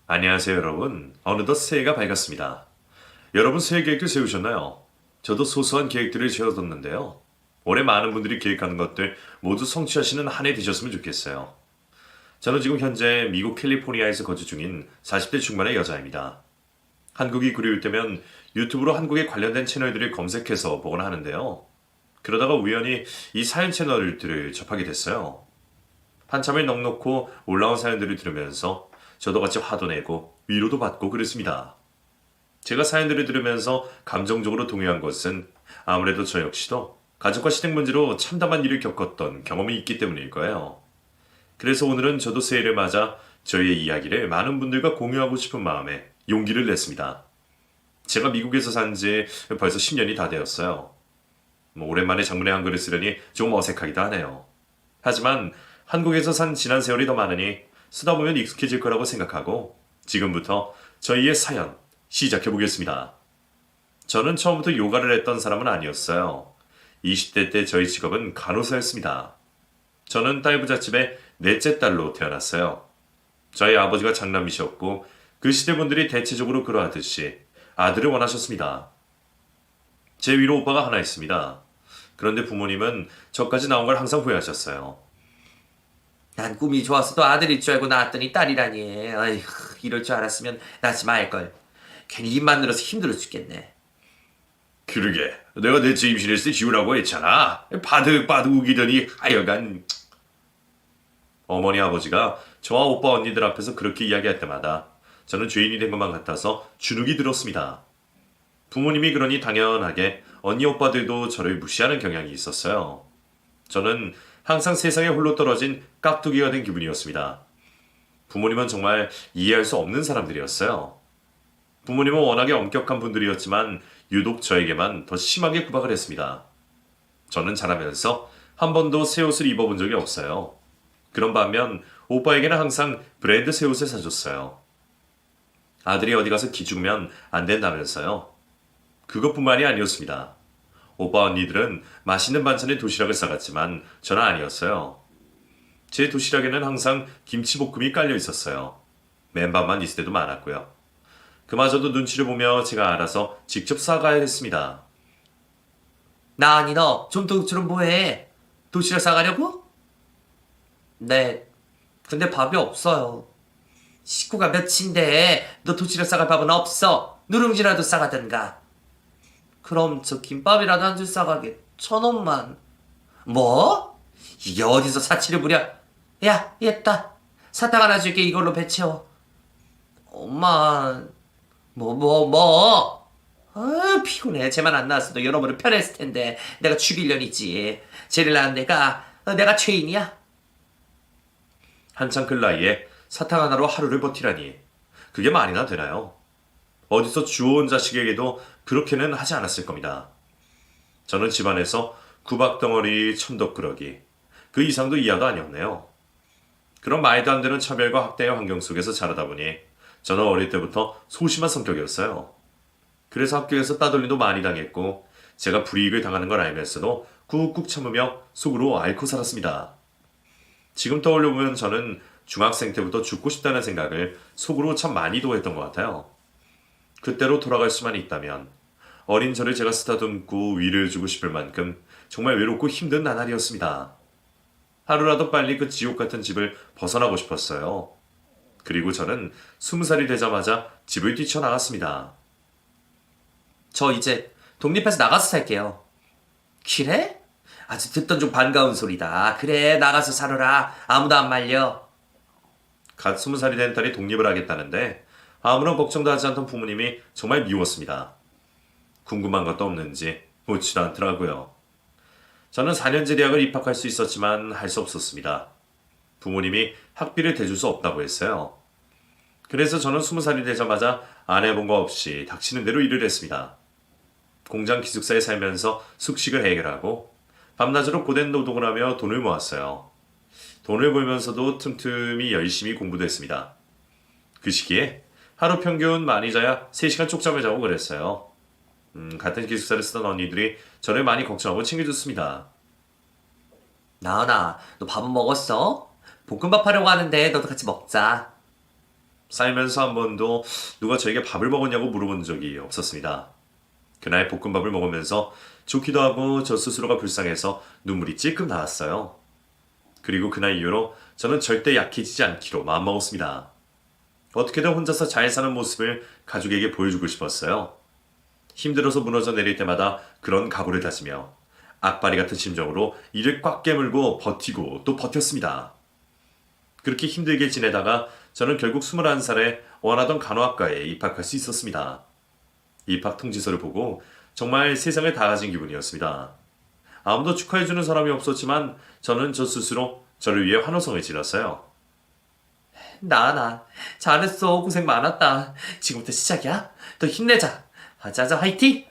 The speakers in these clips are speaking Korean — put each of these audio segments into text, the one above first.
안녕하세요, 여러분. 어느덧 새해가 밝았습니다. 여러분 새해 계획도 세우셨나요? 저도 소소한 계획들을 세워뒀는데요. 올해 많은 분들이 계획하는 것들 모두 성취하시는 한 해 되셨으면 좋겠어요. 저는 지금 현재 미국 캘리포니아에서 거주 중인 40대 중반의 여자입니다. 한국이 그리울 때면 유튜브로 한국에 관련된 채널들을 검색해서 보곤 하는데요. 그러다가 우연히 이 사연 채널들을 접하게 됐어요. 한참을 넋놓고 올라온 사연들을 들으면서 저도 같이 화도 내고 위로도 받고 그랬습니다. 제가 사연들을 들으면서 감정적으로 동요한 것은 아무래도 저 역시도 가족과 시댁 문제로 참담한 일을 겪었던 경험이 있기 때문일 거예요. 그래서 오늘은 저도 새해를 맞아 저희의 이야기를 많은 분들과 공유하고 싶은 마음에 용기를 냈습니다. 제가 미국에서 산 지 벌써 10년이 다 되었어요. 오랜만에 장문의 한글을 쓰려니 좀 어색하기도 하네요. 하지만 한국에서 산 지난 세월이 더 많으니 쓰다 보면 익숙해질 거라고 생각하고 지금부터 저희의 사연 시작해 보겠습니다. 저는 처음부터 요가를 했던 사람은 아니었어요. 20대 때 저희 직업은 간호사였습니다. 저는 딸 부잣집의 넷째 딸로 태어났어요. 저희 아버지가 장남이셨고 그 시대 분들이 대체적으로 그러하듯이 아들을 원하셨습니다. 제 위로 오빠가 하나 있습니다. 그런데 부모님은 저까지 나온 걸 항상 후회하셨어요. 난 꿈이 좋아서도 아들일 줄 알고 낳았더니 딸이라니. 아휴, 이럴 줄 알았으면 낳지 말걸. 괜히 입만 늘어서 힘들어 죽겠네. 그러게 내가 넷째 임신했을 때 지우라고 했잖아. 바득바득 우기더니 하여간. 어머니 아버지가 저와 오빠 언니들 앞에서 그렇게 이야기할 때마다 저는 죄인이 된 것만 같아서 주눅이 들었습니다. 부모님이 그러니 당연하게 언니 오빠들도 저를 무시하는 경향이 있었어요. 저는 항상 세상에 홀로 떨어진 깍두기가 된 기분이었습니다. 부모님은 정말 이해할 수 없는 사람들이었어요. 부모님은 워낙에 엄격한 분들이었지만 유독 저에게만 더 심하게 구박을 했습니다. 저는 자라면서 한 번도 새 옷을 입어본 적이 없어요. 그런 반면 오빠에게는 항상 브랜드 새 옷을 사줬어요. 아들이 어디 가서 기죽으면 안 된다면서요. 그것뿐만이 아니었습니다. 오빠 언니들은 맛있는 반찬에 도시락을 싸갔지만 저는 아니었어요. 제 도시락에는 항상 김치볶음이 깔려 있었어요. 맨밥만 있을 때도 많았고요. 그마저도 눈치를 보며 제가 알아서 직접 싸가야 했습니다. 나 아니 너 좀더처럼 뭐해? 도시락 싸가려고? 네. 근데 밥이 없어요. 식구가 몇인데 너 도시락 싸갈 밥은 없어. 누룽지라도 싸가든가. 그럼 저 김밥이라도 한 줄 싸가게 1,000원만. 뭐? 이게 어디서 사치를 부려? 야, 얘다. 사탕 하나 줄게. 이걸로 배 채워. 엄마, 뭐? 아, 피곤해. 쟤만 안 나왔어도 여러모로 편했을 텐데. 내가 죽이려니지. 쟤를 낳은 내가 죄인이야? 한창 클 나이에 사탕 하나로 하루를 버티라니 그게 말이나 되나요? 어디서 주워온 자식에게도 그렇게는 하지 않았을 겁니다. 저는 집안에서 구박덩어리, 천덕꾸러기 그 이상도 이하가 아니었네요. 그런 말도 안 되는 차별과 학대의 환경 속에서 자라다 보니 저는 어릴 때부터 소심한 성격이었어요. 그래서 학교에서 따돌림도 많이 당했고 제가 불이익을 당하는 걸 알면서도 꾹꾹 참으며 속으로 앓고 살았습니다. 지금 떠올려보면 저는 중학생 때부터 죽고 싶다는 생각을 속으로 참 많이도 했던 것 같아요. 그때로 돌아갈 수만 있다면 어린 저를 제가 쓰다듬고 위를 주고 싶을 만큼 정말 외롭고 힘든 나날이었습니다. 하루라도 빨리 그 지옥 같은 집을 벗어나고 싶었어요. 그리고 저는 20살이 되자마자 집을 뛰쳐나갔습니다. 저 이제 독립해서 나가서 살게요. 그래? 아주 듣던 중 반가운 소리다. 그래, 나가서 살아라. 아무도 안 말려. 갓 20살이 된 딸이 독립을 하겠다는데 아무런 걱정도 하지 않던 부모님이 정말 미웠습니다. 궁금한 것도 없는지 묻지도 않더라고요. 저는 4년제 대학을 입학할 수 있었지만 할 수 없었습니다. 부모님이 학비를 대줄 수 없다고 했어요. 그래서 저는 20살이 되자마자 안 해본 거 없이 닥치는 대로 일을 했습니다. 공장 기숙사에 살면서 숙식을 해결하고 밤낮으로 고된 노동을 하며 돈을 모았어요. 돈을 벌면서도 틈틈이 열심히 공부도 했습니다. 그 시기에 하루 평균 많이 자야 3시간 쪽잠을 자고 그랬어요. 같은 기숙사를 쓰던 언니들이 저를 많이 걱정하고 챙겨줬습니다. 나은아, 너 밥은 먹었어? 볶음밥 하려고 하는데 너도 같이 먹자. 살면서 한 번도 누가 저에게 밥을 먹었냐고 물어본 적이 없었습니다. 그날 볶음밥을 먹으면서 좋기도 하고 저 스스로가 불쌍해서 눈물이 찔끔 나왔어요. 그리고 그날 이후로 저는 절대 약해지지 않기로 마음먹었습니다. 어떻게든 혼자서 잘 사는 모습을 가족에게 보여주고 싶었어요. 힘들어서 무너져 내릴 때마다 그런 각오를 다지며 악바리 같은 심정으로 이를 꽉 깨물고 버티고 또 버텼습니다. 그렇게 힘들게 지내다가 저는 결국 21살에 원하던 간호학과에 입학할 수 있었습니다. 입학 통지서를 보고 정말 세상을 다 가진 기분이었습니다. 아무도 축하해주는 사람이 없었지만 저는 저 스스로 저를 위해 환호성을 질렀어요. 나나 잘했어. 고생 많았다. 지금부터 시작이야. 더 힘내자. 하자자 화이팅!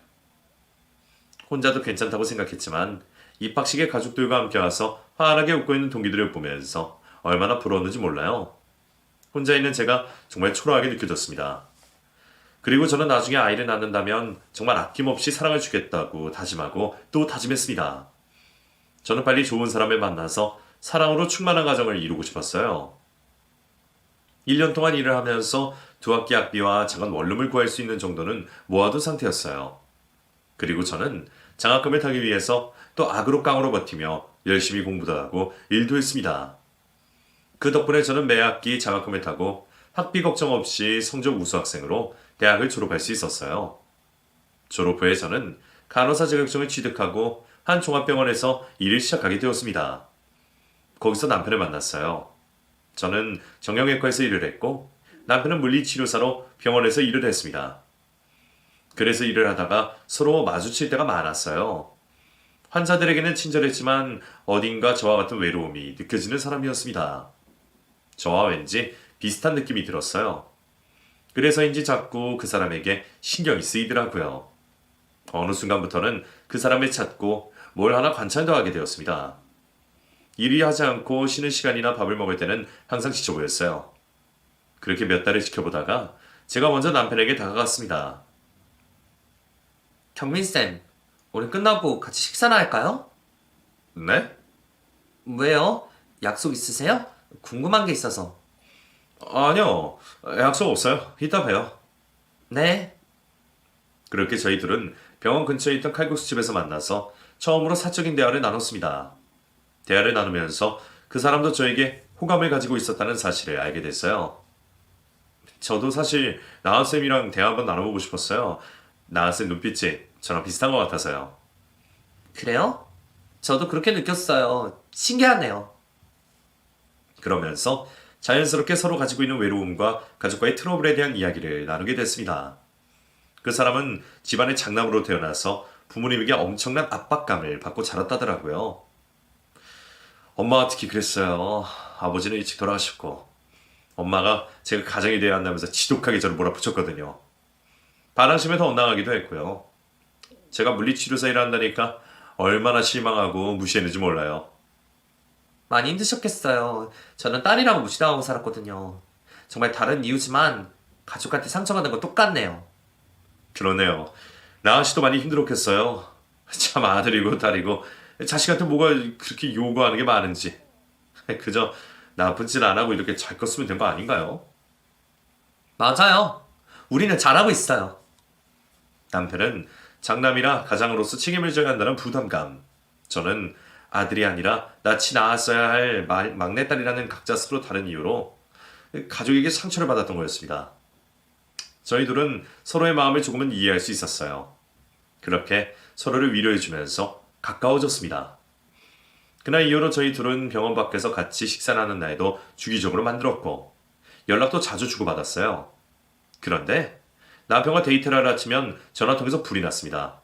혼자도 괜찮다고 생각했지만 입학식에 가족들과 함께 와서 환하게 웃고 있는 동기들을 보면서 얼마나 부러웠는지 몰라요. 혼자 있는 제가 정말 초라하게 느껴졌습니다. 그리고 저는 나중에 아이를 낳는다면 정말 아낌없이 사랑을 주겠다고 다짐하고 또 다짐했습니다. 저는 빨리 좋은 사람을 만나서 사랑으로 충만한 가정을 이루고 싶었어요. 1년 동안 일을 하면서 두 학기 학비와 작은 원룸을 구할 수 있는 정도는 모아둔 상태였어요. 그리고 저는 장학금을 타기 위해서 또 악으로 깡으로 버티며 열심히 공부도 하고 일도 했습니다. 그 덕분에 저는 매 학기 장학금을 타고 학비 걱정 없이 성적 우수 학생으로 대학을 졸업할 수 있었어요. 졸업 후에 저는 간호사 자격증을 취득하고 한 종합병원에서 일을 시작하게 되었습니다. 거기서 남편을 만났어요. 저는 정형외과에서 일을 했고 남편은 물리치료사로 병원에서 일을 했습니다. 그래서 일을 하다가 서로 마주칠 때가 많았어요. 환자들에게는 친절했지만 어딘가 저와 같은 외로움이 느껴지는 사람이었습니다. 저와 왠지 비슷한 느낌이 들었어요. 그래서인지 자꾸 그 사람에게 신경이 쓰이더라고요. 어느 순간부터는 그 사람을 찾고 뭘 하나 관찰도 하게 되었습니다. 일이 하지 않고 쉬는 시간이나 밥을 먹을 때는 항상 지쳐 보였어요. 그렇게 몇 달을 지켜보다가 제가 먼저 남편에게 다가갔습니다. 경민쌤, 오늘 끝나고 같이 식사나 할까요? 네? 왜요? 약속 있으세요? 궁금한 게 있어서. 아니요. 약속 없어요. 이따 봬요. 네. 그렇게 저희 둘은 병원 근처에 있던 칼국수집에서 만나서 처음으로 사적인 대화를 나눴습니다. 대화를 나누면서 그 사람도 저에게 호감을 가지고 있었다는 사실을 알게 됐어요. 저도 사실 나은쌤이랑 대화 한번 나눠보고 싶었어요. 나은쌤 눈빛이 저랑 비슷한 것 같아서요. 그래요? 저도 그렇게 느꼈어요. 신기하네요. 그러면서 자연스럽게 서로 가지고 있는 외로움과 가족과의 트러블에 대한 이야기를 나누게 됐습니다. 그 사람은 집안의 장남으로 태어나서 부모님에게 엄청난 압박감을 받고 자랐다더라고요. 엄마가 특히 그랬어요. 아버지는 일찍 돌아가셨고 엄마가 제가 가장이 되어야 한다면서 지독하게 저를 몰아붙였거든요. 반항심에 더 엇나가기도 했고요. 제가 물리치료사 일을 한다니까 얼마나 실망하고 무시했는지 몰라요. 많이 힘드셨겠어요. 저는 딸이랑 무시당하고 살았거든요. 정말 다른 이유지만 가족한테 상처받는 건 똑같네요. 그러네요. 나은 씨도 많이 힘들었겠어요. 참 아들이고 딸이고 자식한테 뭐가 그렇게 요구하는 게 많은지. 그저 나쁜 짓 안 하고 이렇게 잘 컸으면 된 거 아닌가요? 맞아요. 우리는 잘하고 있어요. 남편은 장남이라 가장으로서 책임을 져야 한다는 부담감. 저는 아들이 아니라 낯이 나았어야 할 막내딸이라는 각자 서로 다른 이유로 가족에게 상처를 받았던 거였습니다. 저희 둘은 서로의 마음을 조금은 이해할 수 있었어요. 그렇게 서로를 위로해주면서 가까워졌습니다. 그날 이후로 저희 둘은 병원 밖에서 같이 식사를 하는 날도 주기적으로 만들었고 연락도 자주 주고받았어요. 그런데 남편과 데이트를 하려 치면 전화통에서 불이 났습니다.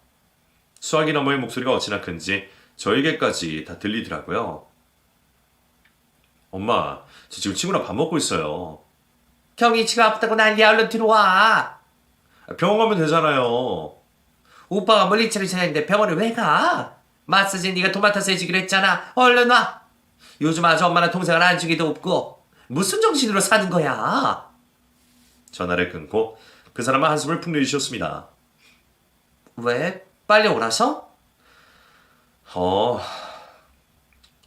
수화기 너머의 목소리가 어찌나 큰지 저에게까지 다 들리더라고요. 엄마, 저 지금 친구랑 밥 먹고 있어요. 형이 지가 아프다고 난리야. 얼른 들어와. 병원 가면 되잖아요. 오빠가 물리치료사인데 병원을 왜 가? 마사지 네가 도맡아서 해주기로 했잖아. 얼른 와. 요즘 아주 엄마랑 동생을 안주기도 없고 무슨 정신으로 사는 거야? 전화를 끊고 그 사람은 한숨을 푹 내쉬었습니다. 왜? 빨리 오라셔?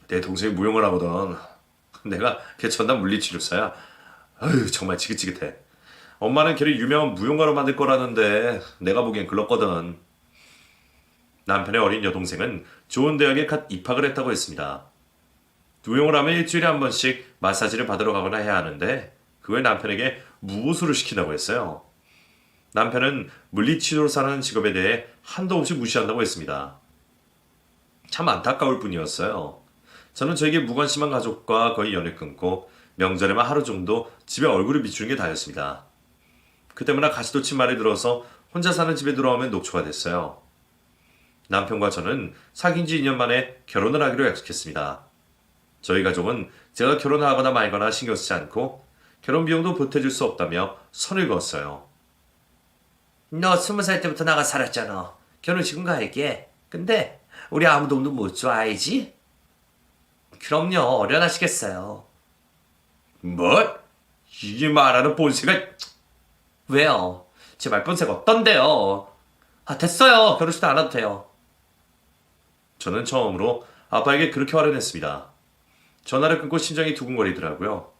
내 동생이 무용을 하거든. 내가 걔 전담 물리치료사야. 아유, 정말 지긋지긋해. 엄마는 걔를 유명한 무용가로 만들 거라는데 내가 보기엔 글렀거든. 남편의 어린 여동생은 좋은 대학에 갓 입학을 했다고 했습니다. 무용을 하면 일주일에 한 번씩 마사지를 받으러 가거나 해야 하는데 그걸 남편에게 무보수를 시킨다고 했어요. 남편은 물리치료사라는 직업에 대해 한도 없이 무시한다고 했습니다. 참 안타까울 뿐이었어요. 저는 저에게 무관심한 가족과 거의 연을 끊고 명절에만 하루 정도 집에 얼굴을 비추는 게 다였습니다. 그 때문에 가시돋친 말이 들어서 혼자 사는 집에 들어오면 녹초가 됐어요. 남편과 저는 사귄 지 2년 만에 결혼을 하기로 약속했습니다. 저희 가족은 제가 결혼을 하거나 말거나 신경 쓰지 않고 결혼 비용도 보태줄 수 없다며 선을 그었어요. 너 20살 때부터 나가 살았잖아. 결혼식은 가야게. 근데 우리 아무 돈도 못 줘, 알지? 그럼요, 어련하시겠어요. 뭐? 이게 말하는 본세가... 왜요? 제 말본색 어떤데요? 아, 됐어요. 결혼식도 안 와도 돼요. 저는 처음으로 아빠에게 그렇게 화를 냈습니다. 전화를 끊고 심장이 두근거리더라고요.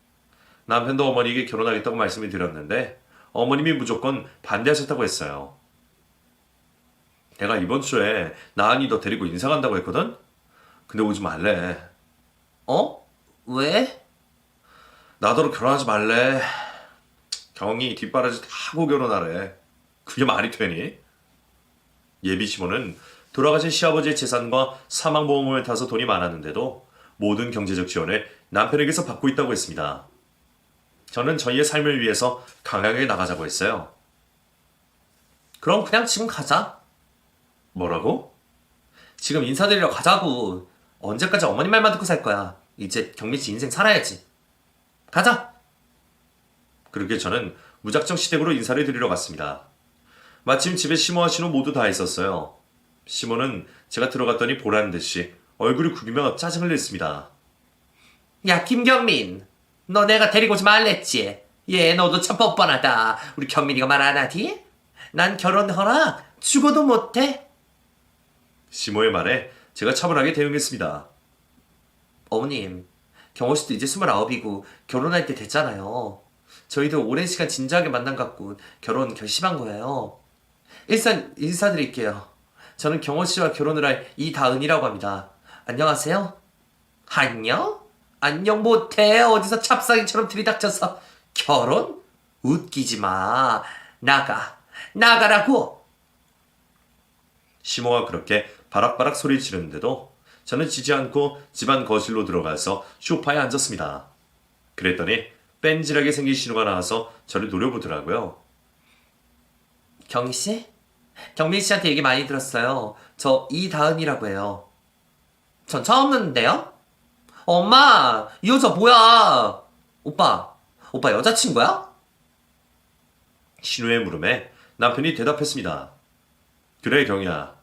남편도 어머니에게 결혼하겠다고 말씀을 드렸는데 어머님이 무조건 반대하셨다고 했어요. 내가 이번 주에 나은이 너 데리고 인사 간다고 했거든? 근데 오지 말래. 어? 왜? 나더러 결혼하지 말래. 경이 뒷바라지 타고 결혼하래. 그게 말이 되니? 예비 시모는 돌아가신 시아버지의 재산과 사망보험을 타서 돈이 많았는데도 모든 경제적 지원을 남편에게서 받고 있다고 했습니다. 저는 저희의 삶을 위해서 강하게 나가자고 했어요. 그럼 그냥 지금 가자. 뭐라고? 지금 인사드리러 가자고. 언제까지 어머님 말만 듣고 살 거야. 이제 경민 씨 인생 살아야지. 가자. 그렇게 저는 무작정 시댁으로 인사를 드리러 갔습니다. 마침 집에 시모와 신우 모두 다 있었어요. 시모는 제가 들어갔더니 보라는 듯이 얼굴을 구기며 짜증을 냈습니다. 야, 김경민. 너 내가 데리고 오지 말랬지? 얘, 너도 참 뻔뻔하다. 우리 경민이가 말 안 하디? 난 결혼 허락 죽어도 못해. 시모의 말에 제가 차분하게 대응했습니다. 어머님, 경호 씨도 이제 29이고 결혼할 때 됐잖아요. 저희도 오랜 시간 진지하게 만난 갖고 결혼 결심한 거예요. 일단 인사드릴게요. 저는 경호 씨와 결혼을 할 이다은이라고 합니다. 안녕하세요. 안녕? 안녕 못해. 어디서 찹쌀이처럼 들이닥쳐서 결혼? 웃기지 마. 나가라고. 시모가 그렇게 바락바락 소리 지르는데도 저는 지지 않고 집안 거실로 들어가서 소파에 앉았습니다. 그랬더니 뺀질하게 생긴 신우가 나와서 저를 노려보더라고요. 경희 씨? 경민 씨한테 얘기 많이 들었어요. 저 이다은이라고 해요. 전 처음 듣는데요? 엄마, 이 여자 뭐야? 오빠 여자친구야? 신우의 물음에 남편이 대답했습니다. 그래 경이야.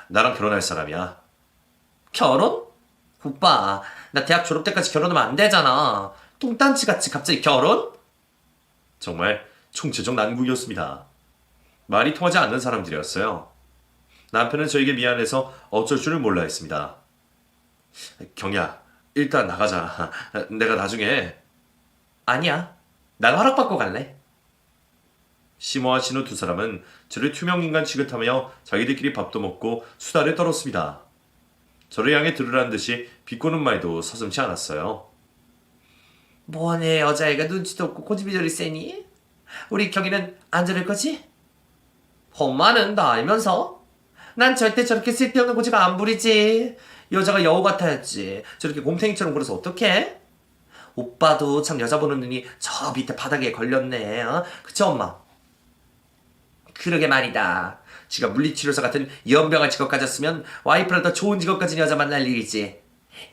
나랑 결혼할 사람이야. 결혼? 오빠, 나 대학 졸업 때까지 결혼하면 안 되잖아. 똥단지같이 갑자기 결혼? 정말 총체적 난국이었습니다. 말이 통하지 않는 사람들이었어요. 남편은 저에게 미안해서 어쩔 줄을 몰라 했습니다. 경이야, 일단 나가자. 내가 나중에... 아니야. 난 허락받고 갈래. 시모와 신우 두 사람은 저를 투명인간 취급하며 자기들끼리 밥도 먹고 수다를 떨었습니다. 저를 향해 들으라는 듯이 비꼬는 말도 서슴지 않았어요. 뭐네, 여자애가 눈치도 없고 고집이 저리 세니? 우리 경이는 안 저럴 거지? 엄마는 나 알면서? 난 절대 저렇게 쓸데없는 고집 안 부리지. 여자가 여우 같아야지. 저렇게 곰탱이처럼 굴어서 어떡해? 오빠도 참 여자 보는 눈이 저 밑에 바닥에 걸렸네. 어? 그치 엄마? 그러게 말이다. 지가 물리치료사 같은 연병한 직업 가졌으면 와이프랑 더 좋은 직업 가진 여자 만날 일이지.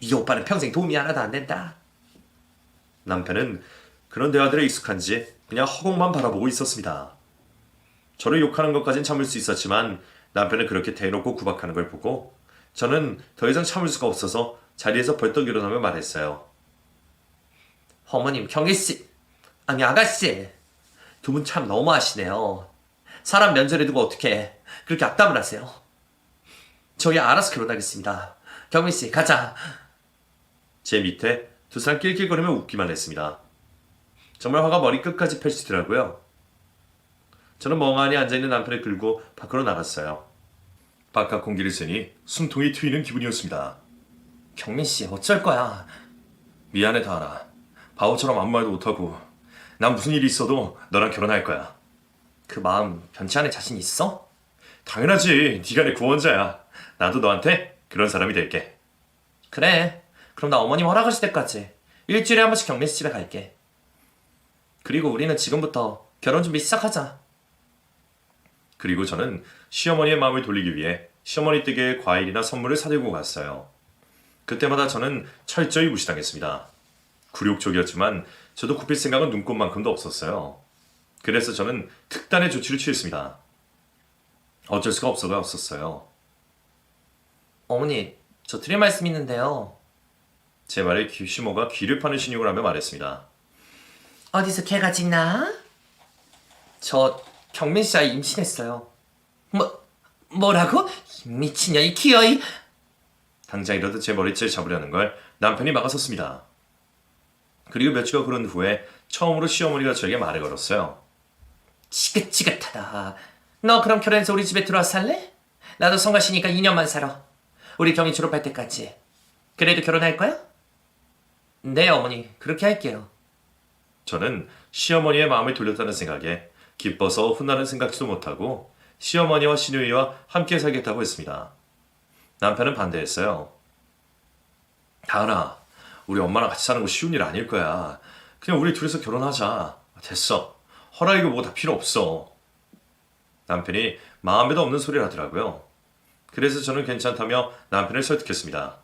네 오빠는 평생 도움이 하나도 안 된다. 남편은 그런 대화들에 익숙한지 그냥 허공만 바라보고 있었습니다. 저를 욕하는 것까진 참을 수 있었지만 남편은 그렇게 대놓고 구박하는 걸 보고 저는 더 이상 참을 수가 없어서 자리에서 벌떡 일어나며 말했어요. 어머님, 경희씨, 아니 아가씨, 두 분 참 너무하시네요. 사람 면전에 두고 어떻게 그렇게 악담을 하세요? 저희 알아서 결혼하겠습니다. 경민씨, 가자. 제 밑에 두 사람 낄낄거리며 웃기만 했습니다. 정말 화가 머리 끝까지 펼치더라고요. 저는 멍하니 앉아있는 남편을 끌고 밖으로 나갔어요. 바깥 공기를 쐬니 숨통이 트이는 기분이었습니다. 경민 씨, 어쩔 거야? 미안해 다하나. 바보처럼 아무 말도 못하고 난 무슨 일이 있어도 너랑 결혼할 거야. 그 마음 변치 않을 자신 있어? 당연하지. 네가 내 구원자야. 나도 너한테 그런 사람이 될게. 그래. 그럼 나 어머님 허락하실 때까지 일주일에 한 번씩 경민 씨 집에 갈게. 그리고 우리는 지금부터 결혼 준비 시작하자. 그리고 저는 시어머니의 마음을 돌리기 위해 시어머니 댁에 과일이나 선물을 사들고 갔어요. 그때마다 저는 철저히 무시당했습니다. 굴욕적이었지만 저도 굽힐 생각은 눈꼽만큼도 없었어요. 그래서 저는 특단의 조치를 취했습니다. 어쩔 수가 없어가 없었어요. 어머니, 저 드릴 말씀 있는데요. 제 말에 시모가 귀를 파는 신용을 하며 말했습니다. 어디서 개가 짖나? 저 경민 씨 아이 임신했어요. 뭐라고? 이 미친년 이 기어이. 당장이라도 제 머리채를 잡으려는 걸 남편이 막아섰습니다. 그리고 며칠 흐른 후에 처음으로 시어머니가 저에게 말을 걸었어요. 지긋지긋하다. 너 그럼 결혼해서 우리 집에 들어와 살래? 나도 성가시니까 2년만 살아. 우리 경이 졸업할 때까지. 그래도 결혼할 거야? 네, 어머니. 그렇게 할게요. 저는 시어머니의 마음을 돌렸다는 생각에 기뻐서 혼나는 생각지도 못하고 시어머니와 시누이와 함께 살겠다고 했습니다. 남편은 반대했어요. 다은아, 우리 엄마랑 같이 사는 거 쉬운 일 아닐 거야. 그냥 우리 둘이서 결혼하자. 됐어. 허락이고 뭐고 다 필요 없어. 남편이 마음에도 없는 소리를 하더라고요. 그래서 저는 괜찮다며 남편을 설득했습니다.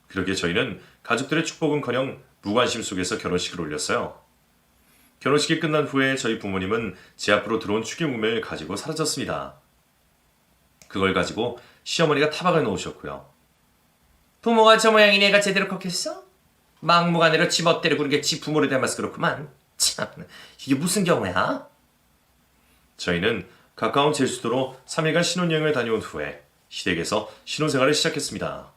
그러기에 저희는 가족들의 축복은커녕 무관심 속에서 결혼식을 올렸어요. 결혼식이 끝난 후에 저희 부모님은 제 앞으로 들어온 축의금을 가지고 사라졌습니다. 그걸 가지고 시어머니가 타박을 놓으셨고요. 부모가 저 모양이니 애가 제대로 컸겠어? 막무가내로 지 멋대로 구는 게 지 부모를 닮아서 그렇구만. 참, 이게 무슨 경우야? 저희는 가까운 제주도로 3일간 신혼여행을 다녀온 후에 시댁에서 신혼생활을 시작했습니다.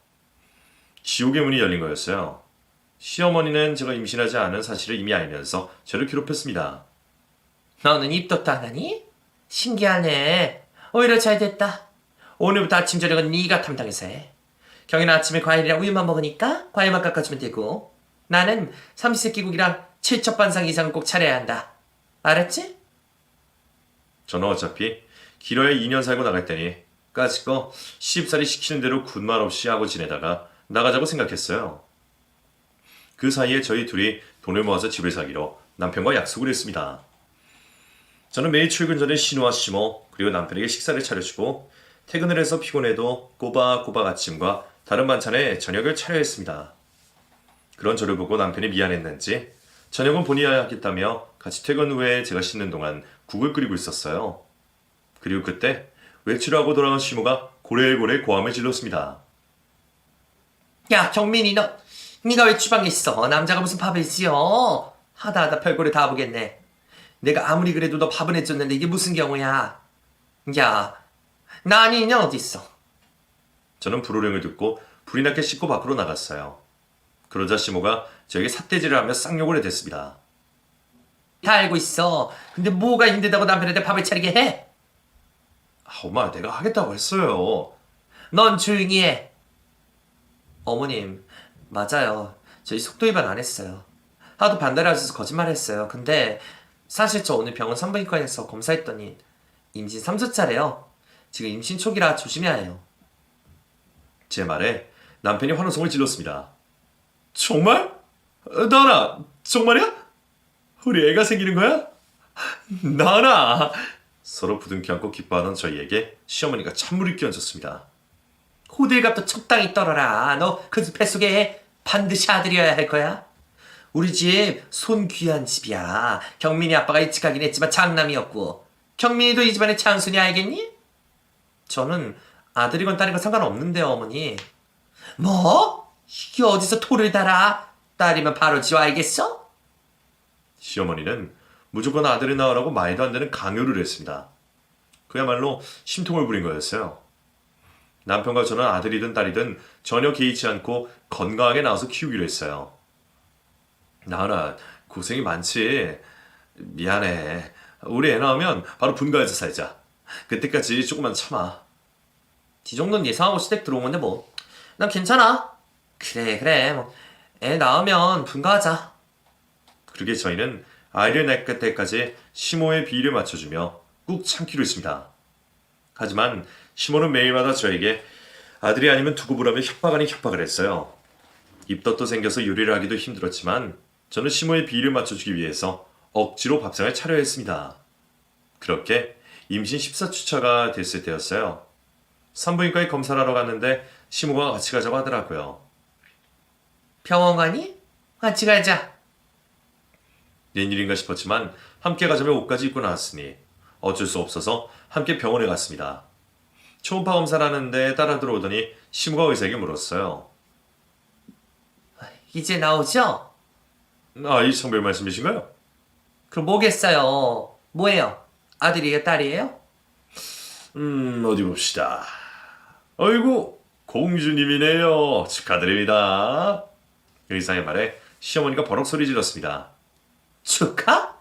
지옥의 문이 열린 거였어요. 시어머니는 제가 임신하지 않은 사실을 이미 알면서 저를 괴롭혔습니다. 너는 입덧도 안 하니? 신기하네. 오히려 잘 됐다. 오늘부터 아침 저녁은 네가 담당해서 해. 경이는 아침에 과일이랑 우유만 먹으니까 과일만 깎아주면 되고 나는 삼시세끼국이랑 칠첩반상 이상은 꼭 차려야 한다. 알았지? 저는 어차피 길어야 2년 살고 나갈 테니 까짓 거 시집살이 시키는 대로 군말 없이 하고 지내다가 나가자고 생각했어요. 그 사이에 저희 둘이 돈을 모아서 집을 사기로 남편과 약속을 했습니다. 저는 매일 출근 전에 신우와 시모 그리고 남편에게 식사를 차려주고 퇴근을 해서 피곤해도 꼬박꼬박 아침과 다른 반찬에 저녁을 차려야 했습니다. 그런 저를 보고 남편이 미안했는지 저녁은 본인이 하겠다며 같이 퇴근 후에 제가 씻는 동안 국을 끓이고 있었어요. 그리고 그때 외출하고 돌아온 시모가 고래고래 고함을 질렀습니다. 야 경민이 네가 왜 주방에 있어? 남자가 무슨 밥을 지어? 하다 별꼴을 다 보겠네. 내가 아무리 그래도 너 밥은 해줬는데 이게 무슨 경우야? 야, 나 아니냐 어디 있어? 저는 불호령을 듣고 불이 나게 씻고 밖으로 나갔어요. 그러자 시모가 저에게 삿대질을 하며 쌍욕을 해댔습니다. 다 알고 있어. 근데 뭐가 힘들다고 남편한테 밥을 차리게 해? 엄마 내가 하겠다고 했어요. 넌 조용히 해. 어머님, 맞아요. 저희 속도 위반 안 했어요. 하도 반대를 하셔서 거짓말했어요. 근데 사실 저 오늘 병원 산부인과에서 검사했더니 임신 3주차래요. 지금 임신 초기라 조심해야 해요. 제 말에 남편이 환호성을 질렀습니다. 정말? 나나 정말이야? 우리 애가 생기는 거야? 나나 서로 부둥켜 안고 기뻐하던 저희에게 시어머니가 찬물을 끼얹었습니다. 호들갑도 적당히 떨어라. 너 그 뱃속에 반드시 아들이어야 할 거야. 우리 집 손귀한 집이야. 경민이 아빠가 일찍 가긴 했지만 장남이었고 경민이도 이 집안의 장순이 알겠니? 저는 아들이건 딸이건 상관없는데요 어머니. 뭐? 이게 어디서 토를 달아? 딸이면 바로 지워 알겠어? 시어머니는 무조건 아들을 낳으라고 말도 안 되는 강요를 했습니다. 그야말로 심통을 부린 거였어요. 남편과 저는 아들이든 딸이든 전혀 개의치 않고 건강하게 낳아서 키우기로 했어요. 나은아 고생이 많지. 미안해. 우리 애 낳으면 바로 분가해서 살자. 그때까지 조금만 참아. 이 정도는 예상하고 시댁 들어온 건데 뭐. 난 괜찮아. 그래 뭐. 애 낳으면 분가하자. 그렇게 저희는 아이를 낳을 때까지 시모의 비위를 맞춰주며 꾹 참기로 했습니다. 하지만 시모는 매일마다 저에게 아들이 아니면 두고 보라며 협박 아닌 협박을 했어요. 입덧도 생겨서 요리를 하기도 힘들었지만 저는 시모의 비위를 맞춰주기 위해서 억지로 밥상을 차려야 했습니다. 그렇게 임신 14주차가 됐을 때였어요. 산부인과에 검사를 하러 갔는데 시모가 같이 가자고 하더라고요. 병원 가니? 같이 가자. 웬일인가 싶었지만 함께 가자며 옷까지 입고 나왔으니 어쩔 수 없어서 함께 병원에 갔습니다. 초음파 검사를 하는데 따라 들어오더니 시모가 의사에게 물었어요. 이제 나오죠? 이 성별 말씀이신가요? 그럼 뭐겠어요? 뭐예요? 아들이에요? 딸이에요? 어디 봅시다. 아이고, 공주님이네요. 축하드립니다. 의사의 말에 시어머니가 버럭 소리 질렀습니다. 축하?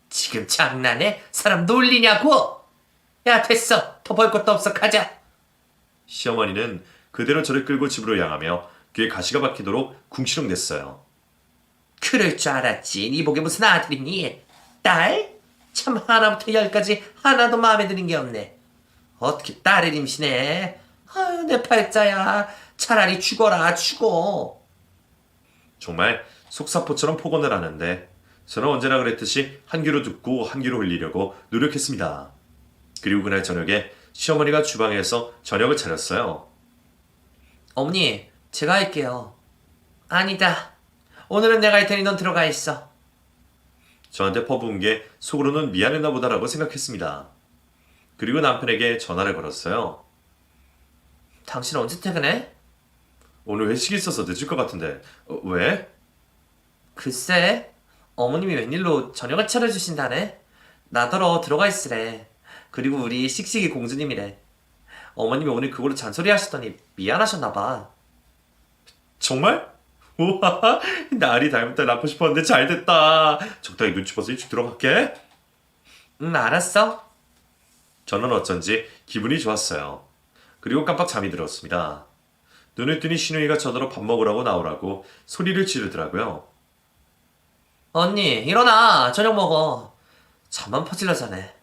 지금 장난해? 사람 놀리냐고? 야 됐어. 더 볼 것도 없어. 가자. 시어머니는 그대로 저를 끌고 집으로 향하며 귀에 가시가 박히도록 궁시렁댔어요. 그럴 줄 알았지. 네 복에 무슨 아들이니? 딸? 참 하나부터 열까지 하나도 마음에 드는 게 없네. 어떻게 딸을 임신해? 아유 내 팔자야. 차라리 죽어라 죽어. 정말 속사포처럼 폭언을 하는데 저는 언제나 그랬듯이 한 귀로 듣고 한 귀로 흘리려고 노력했습니다. 그리고 그날 저녁에 시어머니가 주방에서 저녁을 차렸어요. 어머니 제가 할게요. 아니다. 오늘은 내가 할 테니 넌 들어가 있어. 저한테 퍼부은 게 속으로는 미안했나 보다라고 생각했습니다. 그리고 남편에게 전화를 걸었어요. 당신 언제 퇴근해? 오늘 회식이 있어서 늦을 것 같은데 왜? 글쎄 어머님이 웬일로 저녁을 차려주신다네. 나더러 들어가 있으래. 그리고 우리 씩씩이 공주님이래. 어머님이 오늘 그걸로 잔소리 하시더니 미안하셨나봐. 정말? 우와, 나리 닮은 딸 낳고 싶었는데 잘됐다. 적당히 눈치 봐서 일찍 들어갈게. 응 알았어. 저는 어쩐지 기분이 좋았어요. 그리고 깜빡 잠이 들었습니다. 눈을 뜨니 신우이가 저더러 밥 먹으라고 나오라고 소리를 지르더라고요. 언니 일어나. 저녁 먹어. 잠만 퍼질러 자네.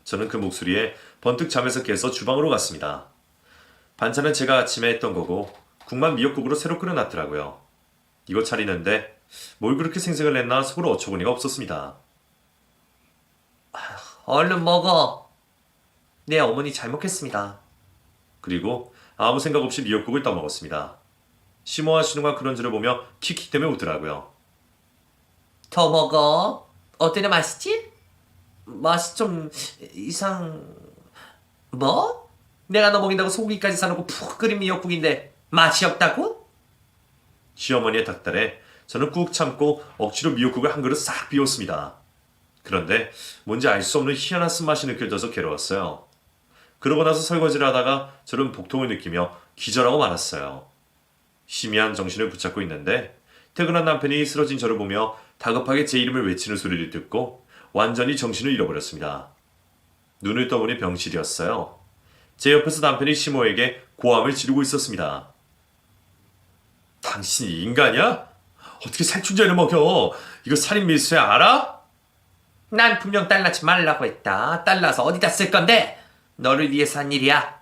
저는 그 목소리에 번뜩 잠에서 깨서 주방으로 갔습니다. 반찬은 제가 아침에 했던 거고 국만 미역국으로 새로 끓여놨더라고요. 이거 차리는데 뭘 그렇게 생색을 냈나 속으로 어처구니가 없었습니다. 얼른 먹어. 네 어머니 잘 먹겠습니다. 그리고 아무 생각 없이 미역국을 떠먹었습니다. 시모와 신우가 그런 저를 보며 킥킥대며 웃더라고요. 더 먹어. 어때네 맛있지? 맛이 좀 뭐? 내가 너 먹인다고 소고기까지 사놓고 푹 끓인 미역국인데 맛이 없다고? 시어머니의 닭달에 저는 꾹 참고 억지로 미역국을 한 그릇 싹 비웠습니다. 그런데 뭔지 알 수 없는 희한한 쓴맛이 느껴져서 괴로웠어요. 그러고 나서 설거지를 하다가 저는 복통을 느끼며 기절하고 말았어요. 희미한 정신을 붙잡고 있는데 퇴근한 남편이 쓰러진 저를 보며 다급하게 제 이름을 외치는 소리를 듣고 완전히 정신을 잃어버렸습니다. 눈을 떠보니 병실이었어요. 제 옆에서 남편이 시모에게 고함을 지르고 있었습니다. 당신이 인간이야? 어떻게 살충제를 먹여? 이거 살인 밀수야 알아? 난 분명 딸 낳지 말라고 했다. 딸 낳아서 어디다 쓸 건데? 너를 위해서 한 일이야.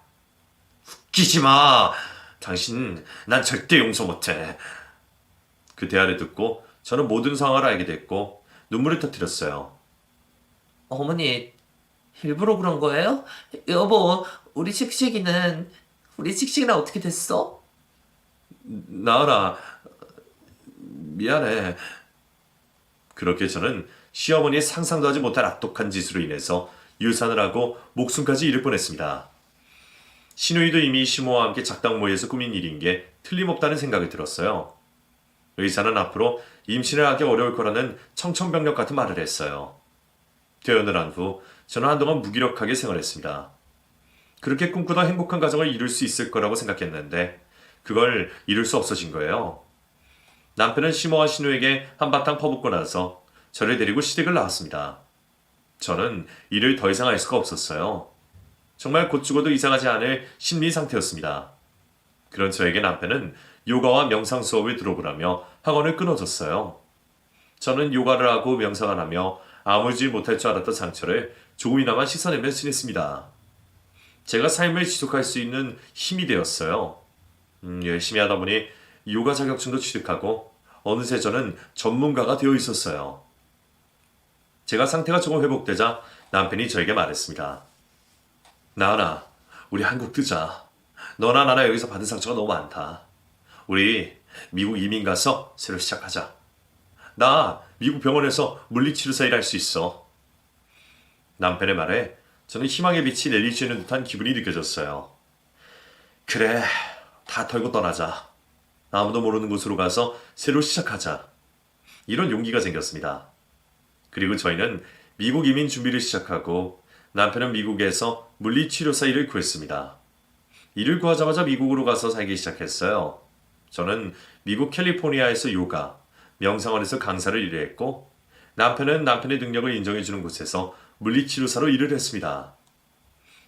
웃기지 마. 당신 난 절대 용서 못해. 그 대화를 듣고 저는 모든 상황을 알게 됐고 눈물을 터뜨렸어요. 어머니 일부러 그런 거예요? 여보 우리 씩씩이는 어떻게 됐어? 나으라 미안해. 그렇게 저는 시어머니의 상상도 하지 못할 악독한 짓으로 인해서 유산을 하고 목숨까지 잃을 뻔했습니다. 신우이도 이미 시모와 함께 작당모의에서 꾸민 일인 게 틀림없다는 생각이 들었어요. 의사는 앞으로 임신을 하기 어려울 거라는 청천벽력 같은 말을 했어요. 퇴원을 한 후 저는 한동안 무기력하게 생활했습니다. 그렇게 꿈꾸던 행복한 가정을 이룰 수 있을 거라고 생각했는데 그걸 이룰 수 없어진 거예요. 남편은 시모와 신우에게 한바탕 퍼붓고 나서 저를 데리고 시댁을 나왔습니다. 저는 일을 더 이상 할 수가 없었어요. 정말 곧 죽어도 이상하지 않을 심리 상태였습니다. 그런 저에게 남편은 요가와 명상 수업을 들어보라며 학원을 끊어줬어요. 저는 요가를 하고 명상을 하며 아무지 못할 줄 알았던 상처를 조금이나마 씻어내며 지냈습니다. 제가 삶을 지속할 수 있는 힘이 되었어요. 열심히 하다 보니 요가 자격증도 취득하고 어느새 저는 전문가가 되어 있었어요. 제가 상태가 조금 회복되자 남편이 저에게 말했습니다. 나은아, 우리 한국 뜨자. 너나 나나 여기서 받은 상처가 너무 많다. 우리 미국 이민 가서 새로 시작하자. 나 미국 병원에서 물리치료사 일할 수 있어. 남편의 말에 저는 희망의 빛이 내리쬐는 듯한 기분이 느껴졌어요. 그래, 다 털고 떠나자. 아무도 모르는 곳으로 가서 새로 시작하자. 이런 용기가 생겼습니다. 그리고 저희는 미국 이민 준비를 시작하고 남편은 미국에서 물리치료사 일을 구했습니다. 일을 구하자마자 미국으로 가서 살기 시작했어요. 저는 미국 캘리포니아에서 요가, 명상원에서 강사를 일을 했고 남편은 남편의 능력을 인정해주는 곳에서 물리치료사로 일을 했습니다.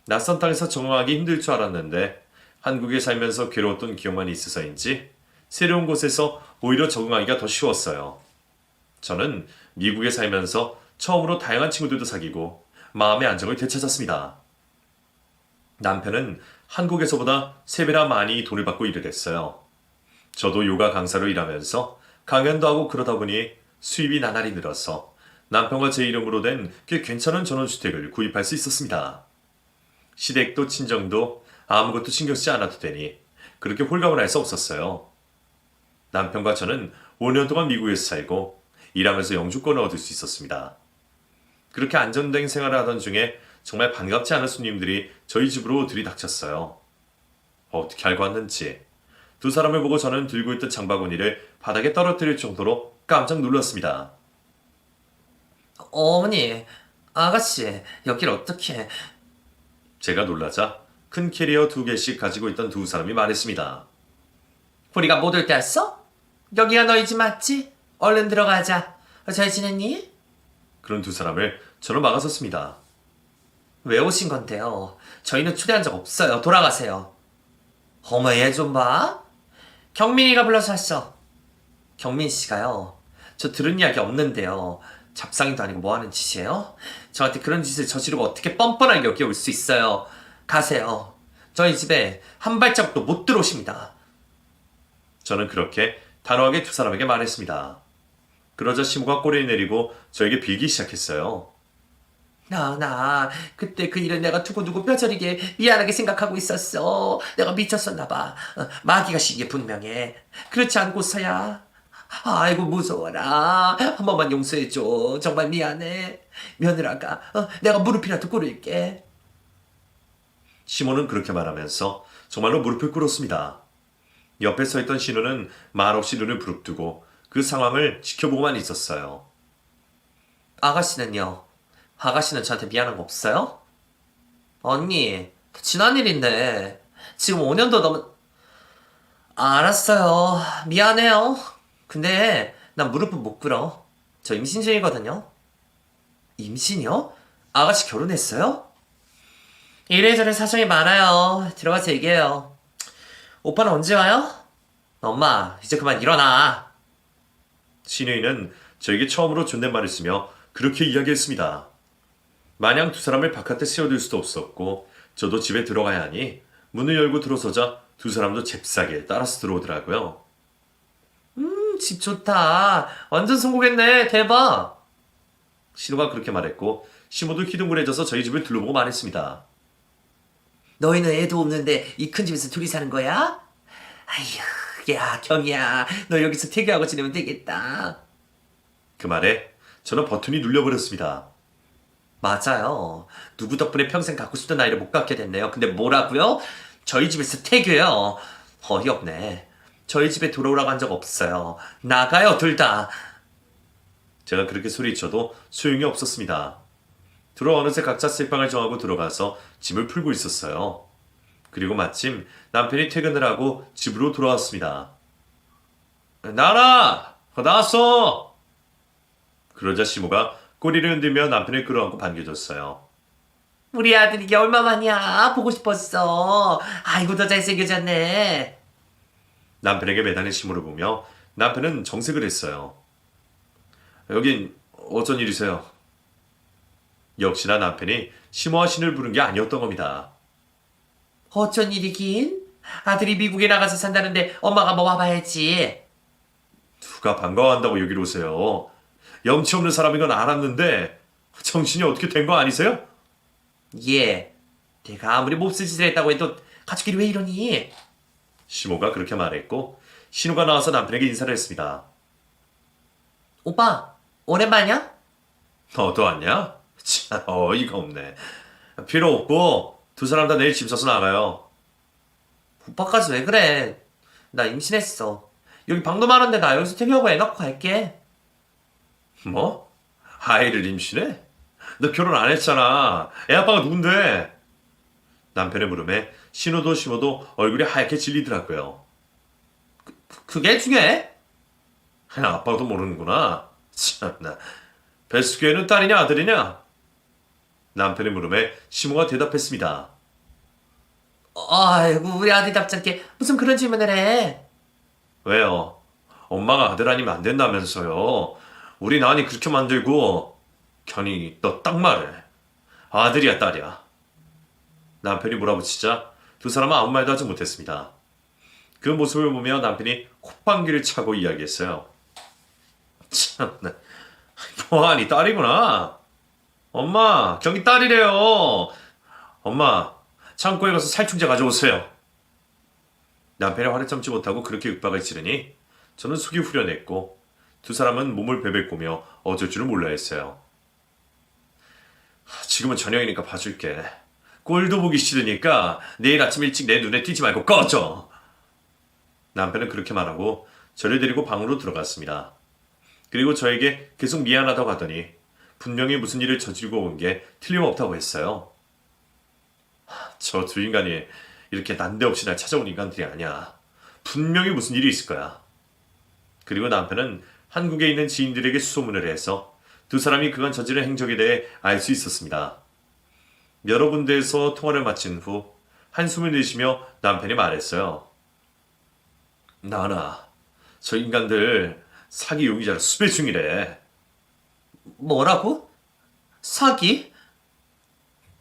낯선 땅에서 적응하기 힘들 줄 알았는데 한국에 살면서 괴로웠던 기억만 있어서인지 새로운 곳에서 오히려 적응하기가 더 쉬웠어요. 저는 미국에 살면서 처음으로 다양한 친구들도 사귀고 마음의 안정을 되찾았습니다. 남편은 한국에서보다 3배나 많이 돈을 받고 일을 했어요. 저도 요가 강사로 일하면서 강연도 하고 그러다 보니 수입이 나날이 늘어서 남편과 제 이름으로 된 꽤 괜찮은 전원주택을 구입할 수 있었습니다. 시댁도 친정도 아무것도 신경 쓰지 않아도 되니 그렇게 홀가분 할 수 없었어요. 남편과 저는 5년 동안 미국에서 살고 일하면서 영주권을 얻을 수 있었습니다. 그렇게 안정된 생활을 하던 중에 정말 반갑지 않은 손님들이 저희 집으로 들이닥쳤어요. 어떻게 알고 왔는지 두 사람을 보고 저는 들고 있던 장바구니를 바닥에 떨어뜨릴 정도로 깜짝 놀랐습니다. 어머니, 아가씨, 여길 어떻게... 제가 놀라자 큰 캐리어 2개씩 가지고 있던 두 사람이 말했습니다. 우리가 못 올 때 왔어? 여기가 너희 집 맞지? 얼른 들어가자. 잘 지냈니? 그런 두 사람을 저는 막아섰습니다. 왜 오신 건데요? 저희는 초대한 적 없어요. 돌아가세요. 어머, 얘 좀 봐. 경민이가 불러서 왔어. 경민 씨가요. 저 들은 이야기 없는데요. 잡상이도 아니고 뭐 하는 짓이에요? 저한테 그런 짓을 저지르고 어떻게 뻔뻔하게 여기 올 수 있어요? 가세요. 저희 집에 한 발자국도 못 들어오십니다. 저는 그렇게 단호하게 두 사람에게 말했습니다. 그러자 시모가 꼬리를 내리고 저에게 빌기 시작했어요. 나 그때 그 일을 내가 두고두고 뼈저리게 미안하게 생각하고 있었어. 내가 미쳤었나봐. 마귀가 시기에 분명해. 그렇지 않고서야. 아이고 무서워라. 한 번만 용서해줘. 정말 미안해. 며느라가 내가 무릎이라도 꿇을게. 시모는 그렇게 말하면서 정말로 무릎을 꿇었습니다. 옆에 서 있던 신우는 말없이 눈을 부릅뜨고 그 상황을 지켜보고만 있었어요. 아가씨는요? 아가씨는 저한테 미안한 거 없어요? 언니, 지난 일인데 지금 5년도 넘은... 알았어요. 미안해요. 근데 난 무릎은 못 꿇어. 저 임신 중이거든요. 임신이요? 아가씨 결혼했어요? 이래저래 사정이 많아요. 들어가서 얘기해요. 오빠는 언제 와요? 엄마, 이제 그만 일어나. 신우이는 저에게 처음으로 존댓말을 쓰며 그렇게 이야기했습니다. 마냥 두 사람을 바깥에 세워둘 수도 없었고 저도 집에 들어가야 하니 문을 열고 들어서자 두 사람도 잽싸게 따라서 들어오더라고요. 집 좋다. 완전 성공했네. 대박. 신우가 그렇게 말했고 시모도 기둥굴해져서 저희 집을 둘러보고 말했습니다. 너희는 애도 없는데 이 큰 집에서 둘이 사는 거야? 아휴, 야, 경이야. 너 여기서 태교하고 지내면 되겠다. 그 말에 저는 버튼이 눌려버렸습니다. 맞아요. 누구 덕분에 평생 갖고 싶던 아이를 못 갖게 됐네요. 근데 뭐라고요? 저희 집에서 태교요. 어이없네. 저희 집에 들어오라고 한 적 없어요. 나가요, 둘 다. 제가 그렇게 소리쳐도 소용이 없었습니다. 들어 어느새 각자 쓸방을 정하고 들어가서 짐을 풀고 있었어요. 그리고 마침 남편이 퇴근을 하고 집으로 돌아왔습니다. 나라! 나왔어! 그러자 시모가 꼬리를 흔들며 남편을 끌어안고 반겨줬어요. 우리 아들 이게 얼마만이야. 보고 싶었어. 아이고 더 잘생겨졌네. 남편에게 매달린 시모를 보며 남편은 정색을 했어요. 여긴 어쩐 일이세요? 역시나 남편이 시모와 신을 부른 게 아니었던 겁니다. 어쩐 일이긴? 아들이 미국에 나가서 산다는데 엄마가 뭐 와봐야지. 누가 반가워한다고 여기로 오세요? 염치 없는 사람인 건 알았는데 정신이 어떻게 된 거 아니세요? 예. 내가 아무리 몹쓸 짓을 했다고 해도 가족끼리 왜 이러니? 시모가 그렇게 말했고 신우가 나와서 남편에게 인사를 했습니다. 오빠, 오랜만이야? 너도 왔냐? 참 어이가 없네. 필요 없고 두 사람 다 내일 짐 싸서 나가요. 오빠까지 왜 그래? 나 임신했어. 여기 방도 많은데 나 여기서 퇴근하고 애 낳고 갈게. 뭐? 아이를 임신해? 너 결혼 안 했잖아. 애 아빠가 누군데? 남편의 물음에 신우도 시모도 얼굴이 하얗게 질리더라고요. 그게 중요해? 아빠도 모르는구나. 참나. 뱃속에는 딸이냐 아들이냐? 남편의 물음에 시모가 대답했습니다. 아이고 우리 아들 답잖게 무슨 그런 질문을 해. 왜요? 엄마가 아들 아니면 안 된다면서요. 우리 난이 그렇게 만들고 견이 너 딱 말해. 아들이야 딸이야. 남편이 몰아붙이자 두 사람은 아무 말도 하지 못했습니다. 그 모습을 보며 남편이 콧방귀를 차고 이야기했어요. 참나. 뭐하니 딸이구나. 엄마 경이 딸이래요. 엄마 창고에 가서 살충제 가져오세요. 남편이 화를 참지 못하고 그렇게 윽박을 지르니 저는 속이 후련했고 두 사람은 몸을 베베꼬며 어쩔 줄을 몰라 했어요. 지금은 저녁이니까 봐줄게. 꼴도 보기 싫으니까 내일 아침 일찍 내 눈에 띄지 말고 꺼져. 남편은 그렇게 말하고 저를 데리고 방으로 들어갔습니다. 그리고 저에게 계속 미안하다고 하더니 분명히 무슨 일을 저지르고 온 게 틀림없다고 했어요. 저 두 인간이 이렇게 난데없이 날 찾아온 인간들이 아니야. 분명히 무슨 일이 있을 거야. 그리고 남편은 한국에 있는 지인들에게 수소문을 해서 두 사람이 그간 저지른 행적에 대해 알 수 있었습니다. 여러 군데에서 통화를 마친 후 한숨을 내쉬며 남편이 말했어요. 나나, 저 인간들 사기 용의자로 수배 중이래. 뭐라고? 사기?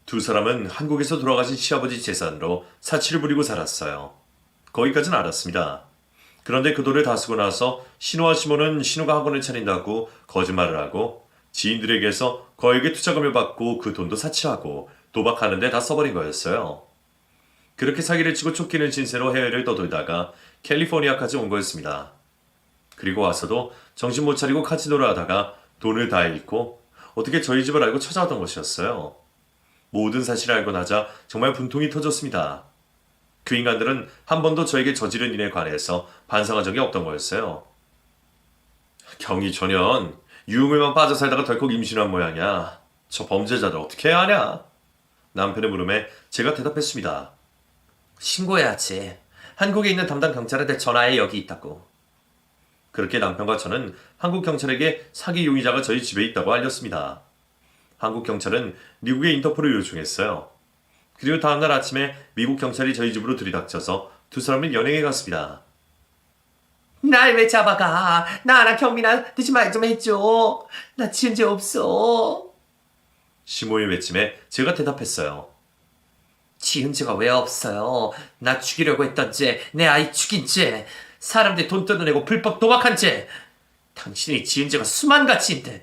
두 사람은 한국에서 돌아가신 시아버지 재산으로 사치를 부리고 살았어요. 거기까지는 알았습니다. 그런데 그 돈을 다 쓰고 나서 신우와 시모는 신우가 학원을 차린다고 거짓말을 하고 지인들에게서 거액의 투자금을 받고 그 돈도 사치하고 도박하는 데 다 써버린 거였어요. 그렇게 사기를 치고 쫓기는 신세로 해외를 떠돌다가 캘리포니아까지 온 거였습니다. 그리고 와서도 정신 못 차리고 카지노를 하다가 돈을 다 잃고 어떻게 저희 집을 알고 찾아왔던 것이었어요. 모든 사실을 알고 나자 정말 분통이 터졌습니다. 그 인간들은 한 번도 저에게 저지른 일에 관해서 반성한 적이 없던 거였어요. 경이 전현 유흥을만 빠져 살다가 덜컥 임신한 모양이야. 저 범죄자들 어떻게 해야 하냐? 남편의 물음에 제가 대답했습니다. 신고해야지. 한국에 있는 담당 경찰한테 전화해 여기 있다고. 그렇게 남편과 저는 한국 경찰에게 사기 용의자가 저희 집에 있다고 알렸습니다. 한국 경찰은 미국의 인터폴을 요청했어요. 그리고 다음날 아침에 미국 경찰이 저희 집으로 들이닥쳐서 두 사람을 연행해 갔습니다. 날 왜 잡아가? 나랑 경민아 대신 말 좀 해줘. 나 지은 죄 없어. 시모의 외침에 제가 대답했어요. 지은 죄가 왜 없어요? 나 죽이려고 했던 죄, 내 아이 죽인 죄, 사람들 돈 뜯어내고 불법 도박한 죄. 당신이 지은 죄가 수만가치인데.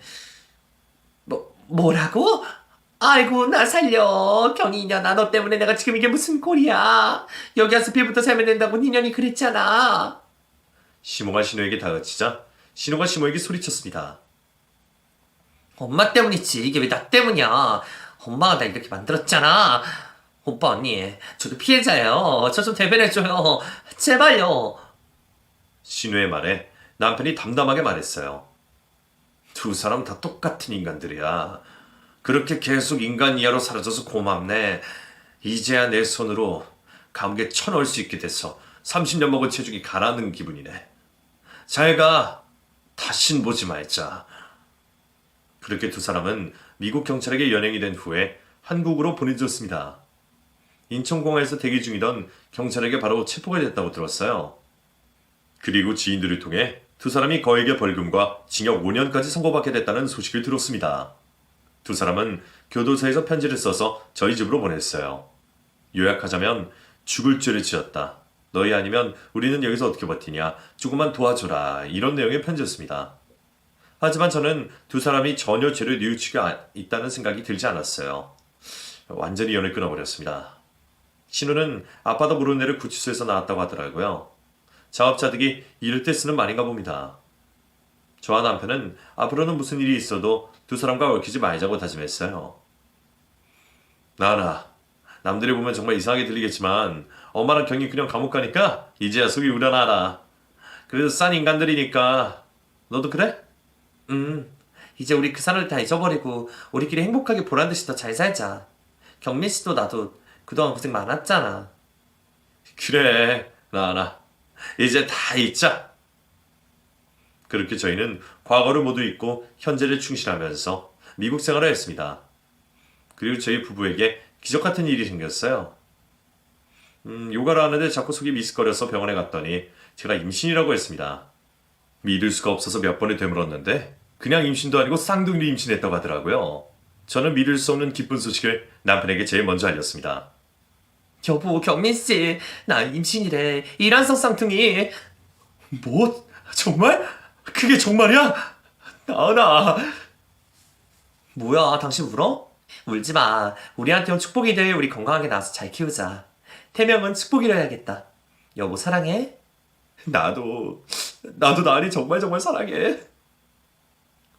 뭐라고? 아이고 나 살려. 경이 이년아, 너 때문에 내가 지금 이게 무슨 꼴이야. 여기 와서 빌부터 살면 된다고 니년이 그랬잖아. 시모가 신우에게 다가치자 신우가 시모에게 소리쳤습니다. 엄마 때문이지. 이게 왜 나 때문이야. 엄마가 나 이렇게 만들었잖아. 오빠 언니 저도 피해자예요. 저 좀 대변해줘요. 제발요. 신우의 말에 남편이 담담하게 말했어요. 두 사람 다 똑같은 인간들이야. 그렇게 계속 인간 이하로 사라져서 고맙네. 이제야 내 손으로 감옥에 쳐넣을 수 있게 돼서 30년 먹은 체중이 가라앉는 기분이네. 잘 가. 다신 보지 말자. 그렇게 두 사람은 미국 경찰에게 연행이 된 후에 한국으로 보내졌습니다. 인천공항에서 대기 중이던 경찰에게 바로 체포가 됐다고 들었어요. 그리고 지인들을 통해 두 사람이 거액의 벌금과 징역 5년까지 선고받게 됐다는 소식을 들었습니다. 두 사람은 교도소에서 편지를 써서 저희 집으로 보냈어요. 요약하자면 죽을 죄를 지었다. 너희 아니면 우리는 여기서 어떻게 버티냐. 조금만 도와줘라. 이런 내용의 편지였습니다. 하지만 저는 두 사람이 전혀 죄를 뉘우치고 있다는 생각이 들지 않았어요. 완전히 연을 끊어버렸습니다. 신우는 아빠도 모르는 애를 구치소에서 나왔다고 하더라고요. 자업자득이 이럴 때 쓰는 말인가 봅니다. 저와 남편은 앞으로는 무슨 일이 있어도 두 사람과 얽히지 말자고 다짐했어요. 나나, 남들이 보면 정말 이상하게 들리겠지만 엄마랑 경이 그냥 감옥 가니까 이제야 속이 우려나라. 그래도 싼 인간들이니까. 너도 그래? 이제 우리 그 사람을 다 잊어버리고 우리끼리 행복하게 보란듯이 더 잘 살자. 경민 씨도 나도 그동안 고생 많았잖아. 그래, 나나. 이제 다 잊자. 그렇게 저희는 과거를 모두 잊고 현재를 충실하면서 미국 생활을 했습니다. 그리고 저희 부부에게 기적 같은 일이 생겼어요. 요가를 하는데 자꾸 속이 미스거려서 병원에 갔더니 제가 임신이라고 했습니다. 믿을 수가 없어서 몇 번을 되물었는데 그냥 임신도 아니고 쌍둥이를 임신했다고 하더라고요. 저는 믿을 수 없는 기쁜 소식을 남편에게 제일 먼저 알렸습니다. 여보, 경민 씨, 나 임신이래. 이란성 쌍둥이. 뭐? 정말? 그게 정말이야? 나나. 뭐야, 당신 울어? 울지 마. 우리한테 온 축복이 돼. 우리 건강하게 나와서 잘 키우자. 태명은 축복이라 해야겠다. 여보, 사랑해. 나도 나니 정말 사랑해.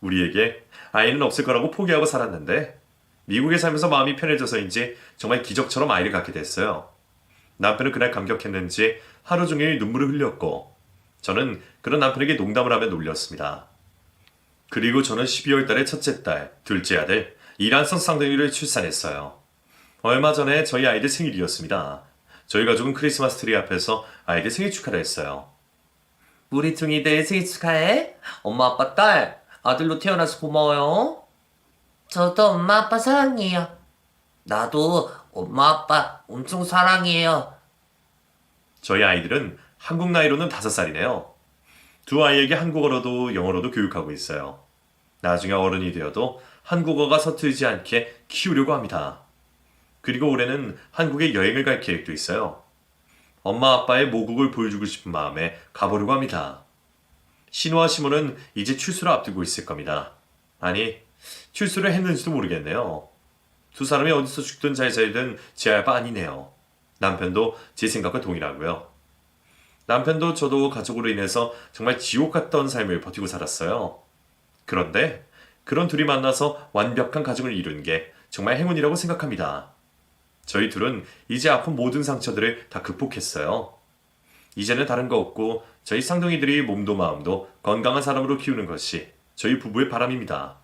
우리에게 아이는 없을 거라고 포기하고 살았는데 미국에 살면서 마음이 편해져서인지 정말 기적처럼 아이를 갖게 됐어요. 남편은 그날 감격했는지 하루 종일 눈물을 흘렸고 저는 그런 남편에게 농담을 하며 놀렸습니다. 그리고 저는 12월 달에 첫째 딸, 둘째 아들, 이란성 쌍둥이를 출산했어요. 얼마 전에 저희 아이들 생일이었습니다. 저희 가족은 크리스마스 트리 앞에서 아이들 생일 축하를 했어요. 우리 둥이들 생일 축하해. 엄마, 아빠, 딸. 아들로 태어나서 고마워요. 저도 엄마, 아빠 사랑해요. 나도 엄마, 아빠 엄청 사랑해요. 저희 아이들은 한국 나이로는 5살이네요. 두 아이에게 한국어로도 영어로도 교육하고 있어요. 나중에 어른이 되어도 한국어가 서툴지 않게 키우려고 합니다. 그리고 올해는 한국에 여행을 갈 계획도 있어요. 엄마 아빠의 모국을 보여주고 싶은 마음에 가보려고 합니다. 신우와 시몬은 이제 출소를 앞두고 있을 겁니다. 아니, 출소를 했는지도 모르겠네요. 두 사람이 어디서 죽든 잘 살든 제 알바 아니네요. 남편도 제 생각과 동일하고요. 남편도 저도 가족으로 인해서 정말 지옥 같던 삶을 버티고 살았어요. 그런데 그런 둘이 만나서 완벽한 가정을 이룬 게 정말 행운이라고 생각합니다. 저희 둘은 이제 아픈 모든 상처들을 다 극복했어요. 이제는 다른 거 없고 저희 쌍둥이들이 몸도 마음도 건강한 사람으로 키우는 것이 저희 부부의 바람입니다.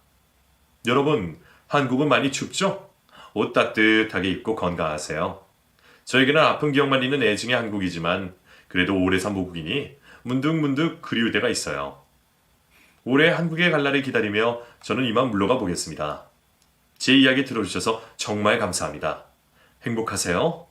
여러분, 한국은 많이 춥죠? 옷 따뜻하게 입고 건강하세요. 저에게는 아픈 기억만 있는 애증의 한국이지만 그래도 오래 산 모국이니 문득문득 그리울 때가 있어요. 올해 한국에 갈 날을 기다리며 저는 이만 물러가 보겠습니다. 제 이야기 들어주셔서 정말 감사합니다. 행복하세요.